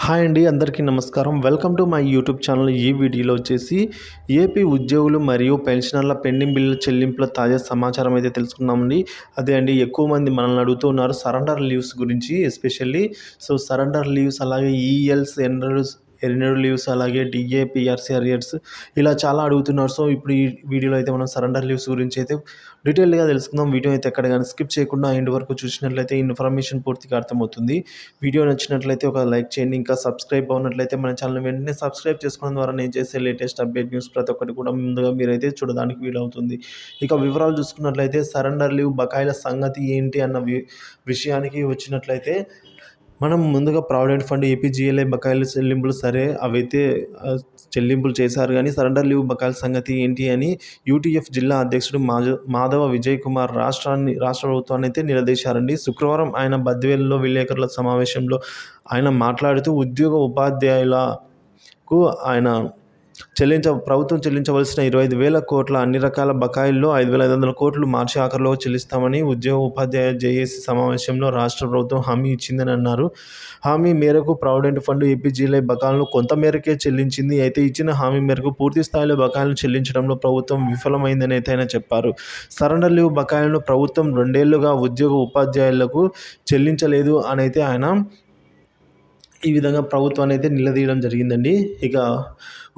Hi అండి, అందరికీ నమస్కారం. Welcome to my YouTube channel. ఈ వీడియోలో వచ్చేసి ఏపీ ఉద్యోగులు మరియు పెన్షనర్ల పెండింగ్ బిల్లుల చెల్లింపుల తాజా సమాచారం అయితే తెలుసుకుందామండి. అదే అండి, ఎక్కువ మంది మనల్ని అడుగుతూ ఉన్నారు సరెండర్ లీవ్స్ గురించి ఎస్పెషల్లీ. సరెండర్ లీవ్స్ అలాగే ఈఎల్స్ ఎర్నడ్ లీవ్స్ అలాగే డిఏ పిఆర్సీ అరియర్స్ ఇలా చాలా అడుగుతున్నారు. సో ఇప్పుడు ఈ వీడియోలో అయితే మనం సరెండర్ లీవ్స్ గురించి అయితే డీటెయిల్గా తెలుసుకుందాం. వీడియో అయితే ఎక్కడ కానీ స్కిప్ చేయకుండా ఎండ్ వరకు చూసినట్లయితే ఇన్ఫర్మేషన్ పూర్తిగా అర్థమవుతుంది. వీడియో నచ్చినట్లయితే ఒక లైక్ చేయండి. ఇంకా సబ్స్క్రైబ్ అవునట్లయితే మన ఛానల్ వెంటనే సబ్స్క్రైబ్ చేసుకోవడం ద్వారా నేను చేసే లేటెస్ట్ అప్డేట్ న్యూస్ ప్రతి ఒక్కటి కూడా ముందుగా మీరైతే చూడడానికి వీలవుతుంది. ఇక వివరాలు చూసుకున్నట్లయితే సరెండర్ లీవ్ బకాయిల సంగతి ఏంటి అన్న విషయానికి వచ్చినట్లయితే మనం ముందుగా ప్రావిడెంట్ ఫండ్ ఏపీజీఎల్ఐ బకాయిల చెల్లింపులు సరే అవైతే చెల్లింపులు చేశారు. కానీ సరెండర్ లీవ్ బకాయిల సంగతి ఏంటి అని యూటీఎఫ్ జిల్లా అధ్యక్షుడు మాధవ విజయ్ కుమార్ రాష్ట్ర ప్రభుత్వాన్ని అయితే నిలదీశారండి. శుక్రవారం ఆయన బద్వేలులో విలేకరుల సమావేశంలో ఆయన మాట్లాడుతూ ఉద్యోగ ఉపాధ్యాయులకు ప్రభుత్వం చెల్లించవలసిన 25,000 కోట్ల అన్ని రకాల బకాయిల్లో 5,500 కోట్లు మార్చి ఆఖరులో చెల్లిస్తామని ఉద్యోగ ఉపాధ్యాయ జేఏసీ సమావేశంలో రాష్ట్ర ప్రభుత్వం హామీ ఇచ్చిందని అన్నారు. హామీ మేరకు ప్రావిడెంట్ ఫండ్ ఏపీజీఎల్ఐ బకాయిలను కొంత మేరకే చెల్లించింది. అయితే ఇచ్చిన హామీ మేరకు పూర్తి స్థాయిలో బకాయిలను చెల్లించడంలో ప్రభుత్వం విఫలమైందని అయితే ఆయన చెప్పారు. సరెండర్ లీవ్ బకాయిలను ప్రభుత్వం 2 ఏళ్లుగా ఉద్యోగ ఉపాధ్యాయులకు చెల్లించలేదు అని అయితే ఆయన ఈ విధంగా ప్రభుత్వాన్ని అయితే నిలదీయడం జరిగిందండి. ఇక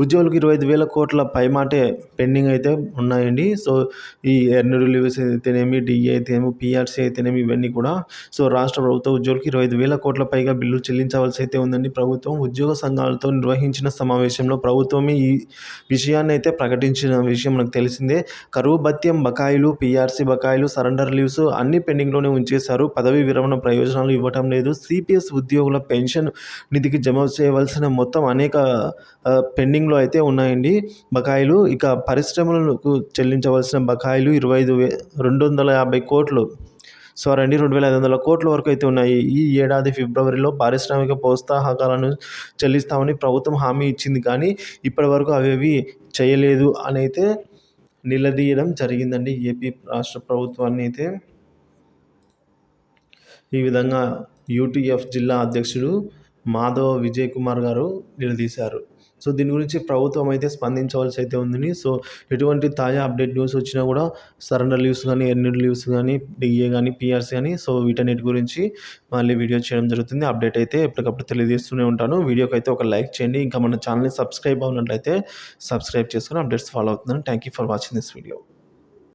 ఉద్యోగులకు 25,000 కోట్ల పైమాటే పెండింగ్ అయితే ఉన్నాయండి. సో ఈ ఎర్నడ్ లీవ్స్ అయితేనేమి, డిఏ అయితేనేమి, పిఆర్సీ అయితేనేమి ఇవన్నీ కూడా రాష్ట్ర ప్రభుత్వ ఉద్యోగులకు 25,000 కోట్ల పైగా బిల్లు చెల్లించవలసి అయితే ఉందండి. ప్రభుత్వం ఉద్యోగ సంఘాలతో నిర్వహించిన సమావేశంలో ప్రభుత్వమే ఈ విషయాన్ని అయితే ప్రకటించిన విషయం మనకు తెలిసిందే. కరువు భత్యం బకాయిలు, పిఆర్సీ బకాయిలు, సరెండర్ లీవ్స్ అన్ని పెండింగ్లోనే ఉంచేశారు. పదవీ విరమణ ప్రయోజనాలు ఇవ్వటం లేదు. సిపిఎస్ ఉద్యోగుల పెన్షన్ నిధికి జమ చేయవలసిన మొత్తం అనేక పెండింగ్లో అయితే ఉన్నాయండి బకాయిలు. ఇక పరిశ్రమలకు చెల్లించవలసిన బకాయిలు 250 కోట్లు 2,500 కోట్ల వరకు అయితే ఉన్నాయి. ఈ ఏడాది ఫిబ్రవరిలో పారిశ్రామిక ప్రోత్సాహకాలను చెల్లిస్తామని ప్రభుత్వం హామీ ఇచ్చింది. కానీ ఇప్పటి వరకు అవేవి చేయలేదు అని అయితే నిలదీయడం జరిగిందండి ఏపీ రాష్ట్ర ప్రభుత్వాన్ని అయితే. ఈ విధంగా యూటీఎఫ్ జిల్లా అధ్యక్షుడు మాధవ విజయ్ కుమార్ గారు నిలదీశారు. దీని గురించి ప్రభుత్వం అయితే స్పందించవలసి అయితే ఉందని. ఎటువంటి తాజా అప్డేట్ న్యూస్ వచ్చినా కూడా సరెండర్ లీవ్స్ కానీ, ఎర్నడ్ లీవ్స్ కానీ, డిఏ కానీ, పిఆర్సీ కానీ వీటన్నిటి గురించి మళ్ళీ వీడియో చేయడం జరుగుతుంది. అప్డేట్ అయితే ఎప్పటికప్పుడు తెలియజేస్తూనే ఉంటాను. వీడియోకి అయితే ఒక లైక్ చేయండి. ఇంకా మన ఛానల్ని సబ్స్క్రైబ్ అవునట్లయితే సబ్స్క్రైబ్ చేసుకొని అప్డేట్స్ ఫాలో అవుతున్నాను. Thank you for watching this video.